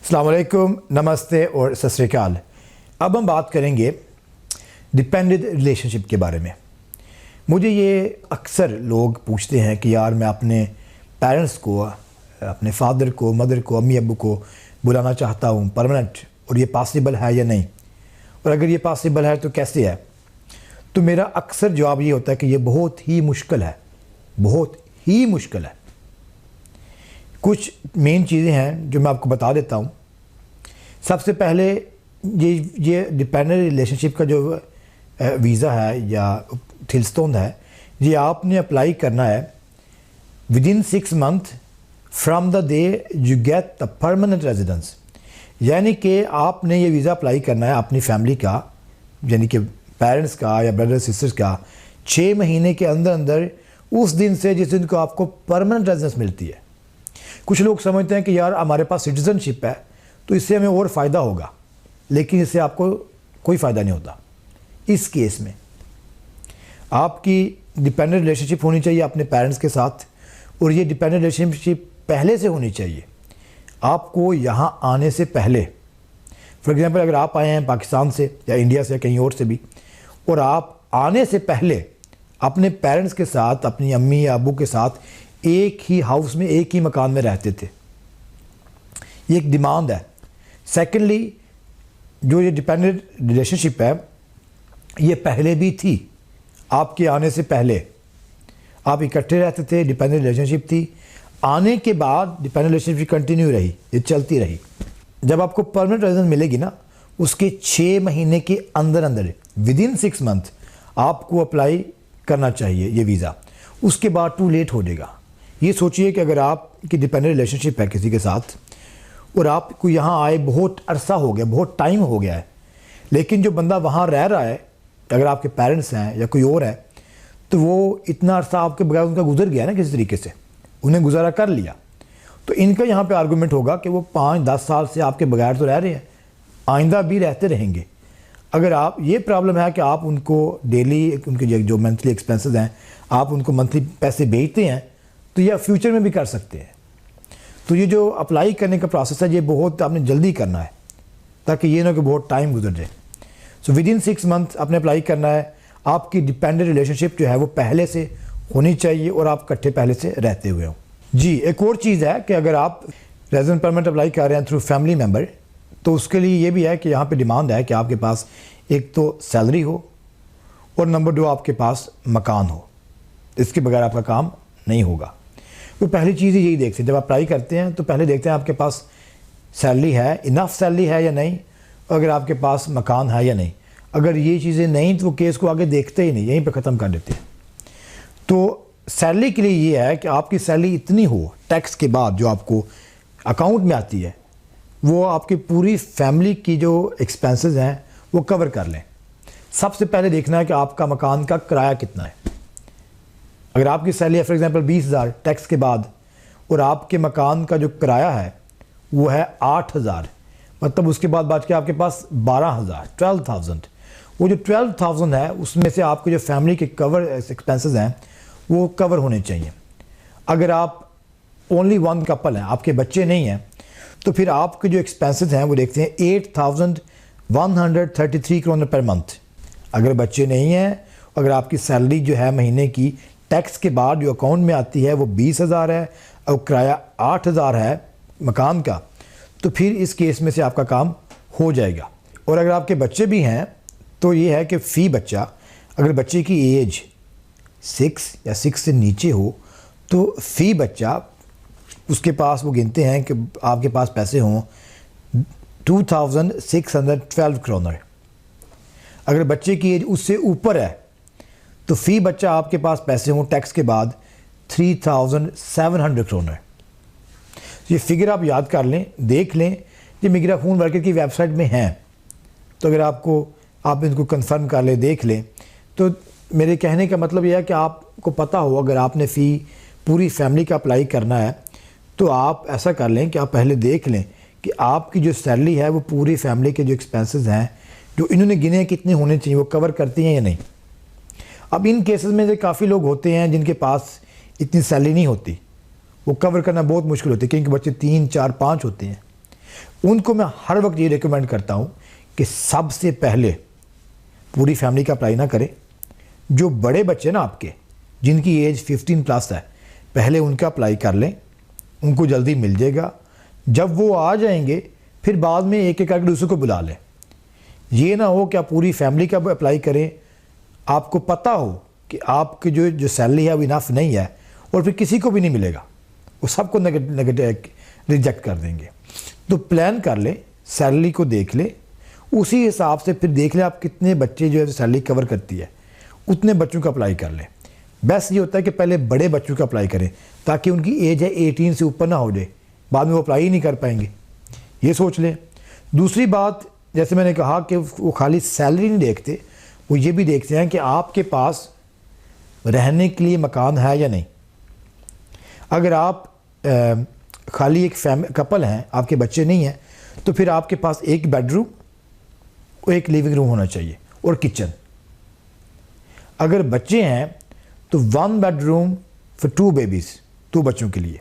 अस्सलाम वालेकुम, नमस्ते और सत श्री अकाल। अब हम बात करेंगे डिपेंडेंट रिलेशनशिप के बारे में। मुझे ये अक्सर लोग पूछते हैं कि यार मैं अपने पेरेंट्स को, अपने फादर को, मदर को, अम्मी अब्बू को बुलाना चाहता हूँ परमानेंट, और ये पॉसिबल है या नहीं, और अगर ये पॉसिबल है तो कैसे है। तो मेरा अक्सर जवाब ये होता है कि ये बहुत ही मुश्किल है, बहुत ही मुश्किल है। कुछ मेन चीज़ें हैं जो मैं आपको बता देता हूँ। सबसे पहले ये डिपेंडेंट रिलेशनशिप का जो वीज़ा है या थिलस्टोन है, ये आपने अप्लाई करना है within 6 month from the day you get the permanent residence. यानी कि आपने ये वीज़ा अप्लाई करना है अपनी फैमिली का, यानी कि पेरेंट्स का या ब्रदर सिस्टर्स का 6 महीने के अंदर अंदर उस दिन से जिस दिन को आपको परमानेंट रेजिडेंस मिलती है। कुछ लोग समझते हैं कि यार हमारे पास सिटीज़नशिप है तो इससे हमें और फ़ायदा होगा, लेकिन इससे आपको कोई फ़ायदा नहीं होता। इस केस में आपकी डिपेंडेंट रिलेशनशिप होनी चाहिए अपने पेरेंट्स के साथ, और ये डिपेंडेंट रिलेशनशिप पहले से होनी चाहिए, आपको यहाँ आने से पहले। फॉर एग्ज़ाम्पल, अगर आप आए हैं पाकिस्तान से या इंडिया से या कहीं और से भी, और आप आने से पहले अपने पेरेंट्स के साथ, अपनी अम्मी या अब्बू के साथ एक ही हाउस में, एक ही मकान में रहते थे, ये एक डिमांड है। सेकेंडली, जो ये डिपेंडेंट रिलेशनशिप है ये पहले भी थी, आपके आने से पहले आप इकट्ठे रहते थे, डिपेंडेंट रिलेशनशिप थी। आने के बाद डिपेंडेंट रिलेशनशिप कंटिन्यू रही, ये चलती रही। जब आपको परमानेंट रेजिडेंस मिलेगी ना, उसके 6 महीने के अंदर अंदर विदिन 6 मंथ आपको अप्लाई करना चाहिए ये वीज़ा। उसके बाद टू लेट हो जाएगा। ये सोचिए कि अगर आपकी डिपेंडेंट रिलेशनशिप है किसी के साथ और आपको यहाँ आए बहुत अरसा हो गया, बहुत टाइम हो गया है, लेकिन जो बंदा वहाँ रह रहा है, अगर आपके पेरेंट्स हैं या कोई और है, तो वो इतना अरसा आपके बगैर उनका गुजर गया ना, किसी तरीके से उन्हें गुजारा कर लिया। तो इनका यहाँ पे आर्गूमेंट होगा कि वो 5-10 साल से आपके बगैर तो रह रहे हैं, आइंदा भी रहते रहेंगे। अगर आप, ये प्रॉब्लम है कि आप उनको डेली, उनके जो मंथली एक्सपेंसेस हैं, आप उनको मंथली पैसे भेजते हैं, तो यह फ्यूचर में भी कर सकते हैं। तो ये जो अप्लाई करने का प्रोसेस है, ये बहुत आपने जल्दी करना है ताकि ये ना कि बहुत टाइम गुजर जाए। सो विदिन 6 मंथ आपने अप्लाई करना है। आपकी डिपेंडेंट रिलेशनशिप जो है वो पहले से होनी चाहिए और आप इकट्ठे पहले से रहते हुए हों। जी, एक और चीज़ है कि अगर आप रेजिडेंट परमिट अप्लाई कर रहे हैं थ्रू फैमिली मेम्बर, तो उसके लिए ये भी है कि यहाँ पे डिमांड है कि आपके पास एक तो सैलरी हो और नंबर 2 आपके पास मकान हो। इसके बगैर आपका काम नहीं होगा। तो पहली चीज़ यही देखते हैं, जब आप अप्लाई करते हैं तो पहले देखते हैं आपके पास सैलरी है, इनफ सैलरी है या नहीं, अगर आपके पास मकान है या नहीं। अगर ये चीज़ें नहीं तो वो केस को आगे देखते ही नहीं, यहीं पे ख़त्म कर देते हैं। तो सैलरी के लिए ये है कि आपकी सैलरी इतनी हो, टैक्स के बाद जो आपको अकाउंट में आती है, वो आपकी पूरी फैमिली की जो एक्सपेंसेस हैं वो कवर कर लें। सबसे पहले देखना है कि आपका मकान का किराया कितना है। अगर आपकी सैलरी है फॉर एग्जांपल 20,000 टैक्स के बाद, और आपके मकान का जो किराया है वो है 8,000, मतलब उसके बाद बच के आपके पास 12,000, 12,000। वो जो 12,000 है उसमें से आपके जो फैमिली के कवर एक्सपेंसेस हैं वो कवर होने चाहिए। अगर आप ओनली 1 कपल हैं, आपके बच्चे नहीं हैं, तो फिर आपके जो एक्सपेंसेस हैं वो देखते हैं 8,133 करोड़ पर मंथ। अगर बच्चे नहीं हैं, अगर आपकी सैलरी जो है महीने की टैक्स के बाद जो अकाउंट में आती है वो 20,000 है और किराया 8,000 है मकान का, तो फिर इस केस में से आपका काम हो जाएगा। और अगर आपके बच्चे भी हैं तो ये है कि फ़ी बच्चा, अगर बच्चे की एज 6 या 6 से नीचे हो तो फ़ी बच्चा उसके पास, वो गिनते हैं कि आपके पास पैसे हों 2,612 करोड़। अगर बच्चे की एज उससे ऊपर है तो फ़ी बच्चा आपके पास पैसे हों टैक्स के बाद 3,700 करोड़। ये फिगर आप याद कर लें, देख लें, ये मिग्राफोन वर्कर की वेबसाइट में हैं, तो अगर आप इनको कंफर्म कर लें, देख लें। तो मेरे कहने का मतलब यह है कि आपको पता हो, अगर आपने फ़ी पूरी फैमिली का अप्लाई करना है तो आप ऐसा कर लें कि आप पहले देख लें कि आपकी जो सैलरी है वो पूरी फैमिली के जो एक्सपेंसेस हैं जो इन्होंने गिने कितने होने चाहिए वो कवर करती हैं या नहीं। अब इन केसेस में से काफ़ी लोग होते हैं जिनके पास इतनी सैलरी नहीं होती, वो कवर करना बहुत मुश्किल होती है क्योंकि बच्चे 3, 4, 5 होते हैं। उनको मैं हर वक्त ये रिकमेंड करता हूँ कि सबसे पहले पूरी फैमिली का अप्लाई ना करें। जो बड़े बच्चे ना आपके, जिनकी एज 15 प्लस है, पहले उनका अप्लाई कर लें, उनको जल्दी मिल जाएगा। जब वो आ जाएंगे फिर बाद में एक एक करके दूसरे को बुला लें। ये ना हो कि आप पूरी फैमिली का अप्लाई करें, आपको पता हो कि आपकी जो सैलरी है वो इनफ नहीं है और फिर किसी को भी नहीं मिलेगा, वो सबको रिजेक्ट कर देंगे। तो प्लान कर लें, सैलरी को देख लें, उसी हिसाब से फिर देख लें आप कितने बच्चे जो है सैलरी कवर करती है, उतने बच्चों का अप्लाई कर लें। बेस्ट ये होता है कि पहले बड़े बच्चों का अप्लाई करें ताकि उनकी एज है 18 से ऊपर ना हो जाए, बाद में वो अप्लाई ही नहीं कर पाएंगे, ये सोच लें। दूसरी बात, जैसे मैंने कहा कि वो खाली सैलरी नहीं देखते, वो ये भी देखते हैं कि आपके पास रहने के लिए मकान है या नहीं। अगर आप खाली एक कपल हैं, आपके बच्चे नहीं हैं, तो फिर आपके पास एक बेडरूम और एक लिविंग रूम होना चाहिए और किचन। अगर बच्चे हैं तो 1 बेडरूम फॉर 2 बेबीज़, 2 बच्चों के लिए।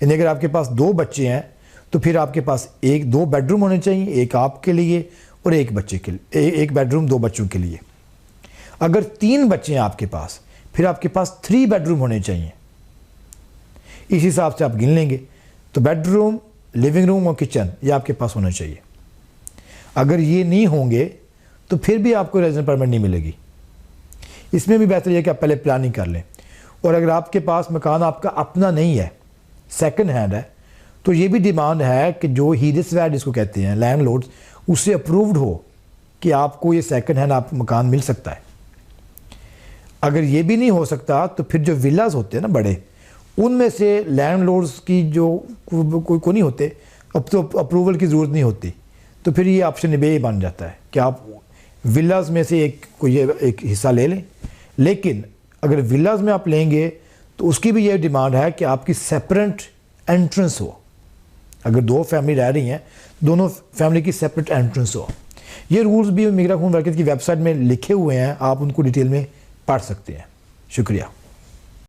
यानी अगर आपके पास 2 बच्चे हैं तो फिर आपके पास 2 बेडरूम होने चाहिए, एक आपके लिए और एक बच्चे के लिए, एक बेडरूम 2 बच्चों के लिए। अगर 3 बच्चे हैं आपके पास, फिर आपके पास 3 बेडरूम होने चाहिए। इस हिसाब से आप गिन लेंगे। तो बेडरूम, लिविंग रूम और किचन ये आपके पास होना चाहिए। अगर ये नहीं होंगे तो फिर भी आपको रेजिडेंट परमिट नहीं मिलेगी। इसमें भी बेहतर है कि आप पहले प्लानिंग कर लें। और अगर आपके पास मकान आपका अपना नहीं है, सेकंड हैंड है, तो ये भी डिमांड है कि जो हीरिसवैड जिसको कहते हैं लैंडलॉर्ड्स, उससे अप्रूव्ड हो कि आपको ये सेकंड हैंड आप मकान मिल सकता है। अगर ये भी नहीं हो सकता तो फिर जो विलाज होते हैं ना बड़े, उनमें से लैंडलॉर्ड्स की जो कोई नहीं होते, अब तो अप्रूवल की ज़रूरत नहीं होती, तो फिर ये ऑप्शन बे बन जाता है कि आप विलाज में से एक हिस्सा ले लें। लेकिन अगर विलाज में आप लेंगे तो उसकी भी ये डिमांड है कि आपकी सेपरेट एंट्रेंस हो। अगर 2 फैमिली रह रही हैं, दोनों फैमिली की सेपरेट एंट्रेंस हो। ये रूल्स भी मिग्रा खून वर्कर्स की वेबसाइट में लिखे हुए हैं, आप उनको डिटेल में पढ़ सकते हैं। शुक्रिया।